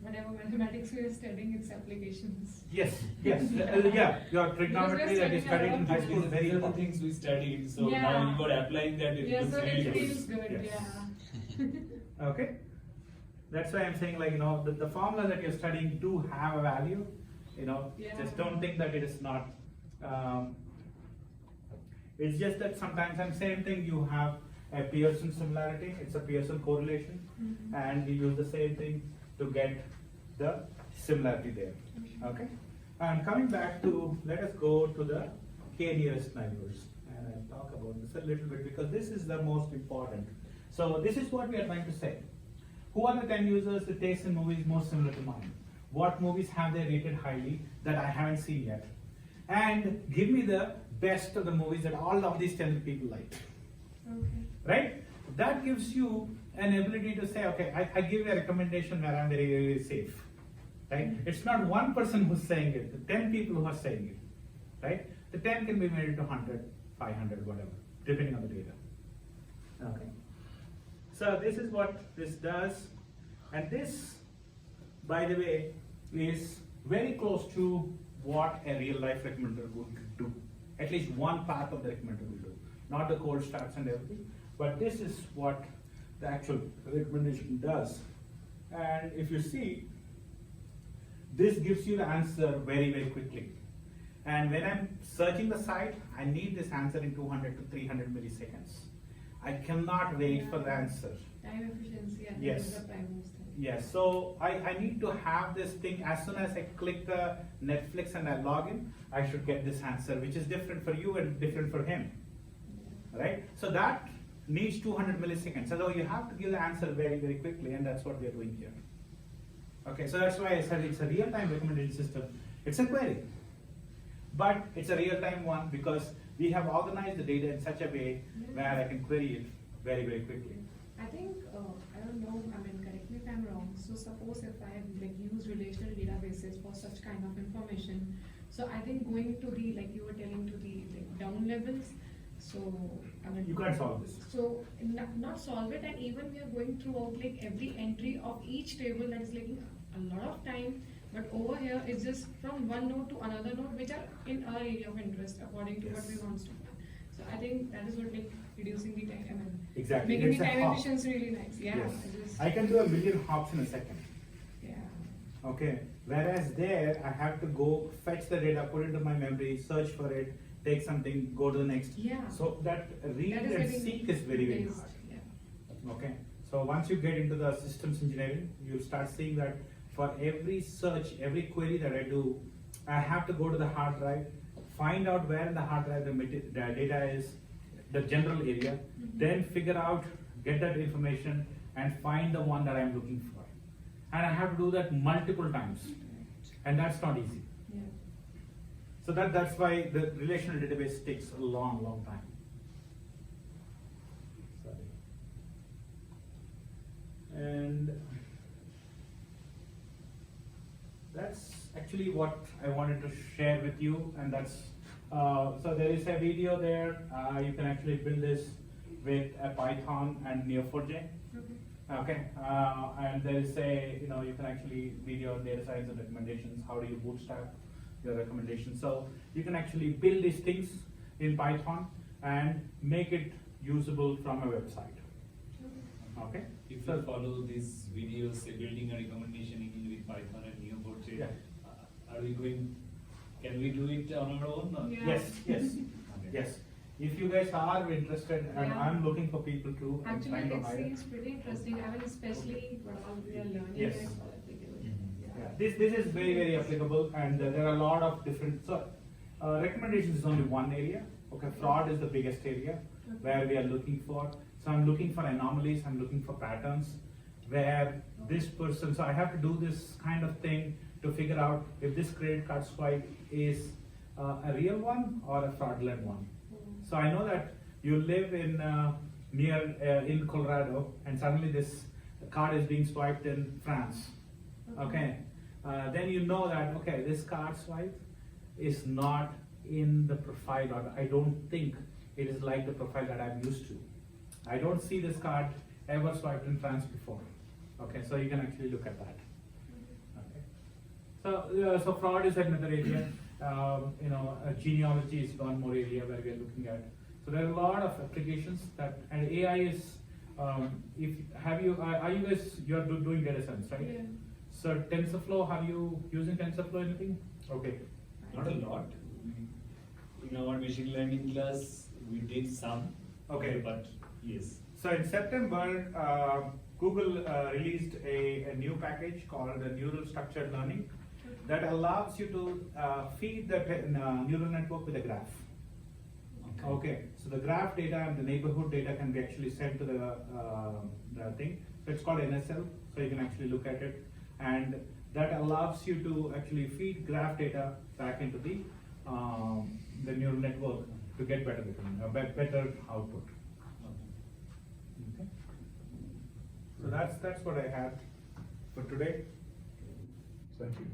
whatever mathematics we are studying, its applications. Yes, yes, yeah. Your trigonometry that you studied in high school is very These are the important. things we studied, so Yeah. now you are applying that, it Yeah, looks so really it good. feels good, Yes. yeah. Okay, that's why I'm saying, like, you know, the formula that you're studying do have a value. You know, Yeah. just don't think that it is not. It's just that sometimes, and same thing, you have a Pearson similarity. It's a Pearson correlation, and we use the same thing to get the similarity there. Okay, and coming back to, let us go to the k nearest neighbors, and I'll talk about this a little bit because this is the most important. So this is what we are trying to say. Who are the 10 users that taste in movies most similar to mine? What movies have they rated highly that I haven't seen yet? And give me the best of the movies that all of these 10 people like. Okay. Right? That gives you an ability to say, okay, I give you a recommendation where I'm very, very safe. Right? It's not one person who's saying it, the 10 people who are saying it. Right? The 10 can be made into 100, 500, whatever, depending on the data. Okay. So this is what this does. And this, by the way, is very close to what a real life recommender would do. At least one part of the recommender will do. Not the cold starts and everything, but this is what the actual recommendation does. And if you see, this gives you the answer very, very quickly. And when I'm searching the site, I need this answer in 200 to 300 milliseconds. I cannot wait for the answer. Time efficiency, I think, Yes. is the prime most thing. Yes, so I need to have this thing as soon as I click the Netflix and I log in, I should get this answer, which is different for you and different for him. Right? So that needs 200 milliseconds. So you have to give the answer very, very quickly, and that's what we are doing here. Okay, so that's why I said it's a real-time recommendation system. It's a query, but it's a real-time one because we have organized the data in such a way where I can query it very, very quickly. I think, I don't know, I mean, correct me if I'm wrong. So suppose if I use relational databases for such kind of information, so I think going to the, like you were telling, to the down levels, so I mean. You can't solve this. So not solve it, and even we are going throughout like every entry of each table, that is taking a lot of time. But over here, it's just from one node to another node, which are in our area of interest according to what we want to do. So I think that is what like reducing the time. I mean, Exactly. making It's the a time hop. efficiency really nice. Yeah. Yes. Just, I can do a million hops in a second. yeah. Okay. Whereas there, I have to go fetch the data, put it into my memory, search for it, take something, go to the next. Yeah. So that read That is and getting seek is very, very based, hard. yeah. Okay. So once you get into the systems engineering, you start seeing that for every search, every query that I do, I have to go to the hard drive, find out where in the hard drive the data is, the general area, then figure out, get that information, and find the one that I'm looking for. And I have to do that multiple times, and that's not easy. Yeah. So that's why the relational database takes a long, long time. Sorry. And actually what I wanted to share with you, and that's, so there is a video there, you can actually build this with a Python and Neo4j. Okay, and there is a, you can actually video data science and recommendations, how do you bootstrap your recommendations. So you can actually build these things in Python and make it usable from a website. Okay? If So- you follow these videos, say building a recommendation engine with Python and Neo4j, Yeah. Are we going, can we do it on our own? Or? Yeah. Yes, yes, Okay. yes. If you guys are interested, and Yeah. I'm looking for people too, I'm Actually, trying to it hire. seems pretty interesting. I mean, especially what all we are learning Yes. is all applicable. Yeah, this is very, very applicable, and there are a lot of different, so, recommendations is only one area, okay, fraud is the biggest area where we are looking for. So I'm looking for anomalies, I'm looking for patterns, where this person, so I have to do this kind of thing to figure out if this credit card swipe is a real one or a fraudulent one. So I know that you live in, in Colorado, and suddenly this card is being swiped in France. Okay, then you know that, okay, this card swipe is not in the profile, or I don't think it is like the profile that I'm used to. I don't see this card ever swiped in France before. Okay, so you can actually look at that. Okay, so fraud is another area. Genealogy is one more area where we are looking at. So there are a lot of applications that, and AI is. Are you guys, you are doing data science, right? Yeah. So TensorFlow, are you using TensorFlow anything? Okay. Not a lot. In our machine learning class, we did some. Okay. But yes. So in September, Google released a new package called the Neural Structured Learning that allows you to feed the neural network with a graph. Okay, so the graph data and the neighborhood data can be actually sent to the thing. So it's called NSL, so you can actually look at it. And that allows you to actually feed graph data back into the neural network to get better output. Okay. So that's what I have for today. Thank you.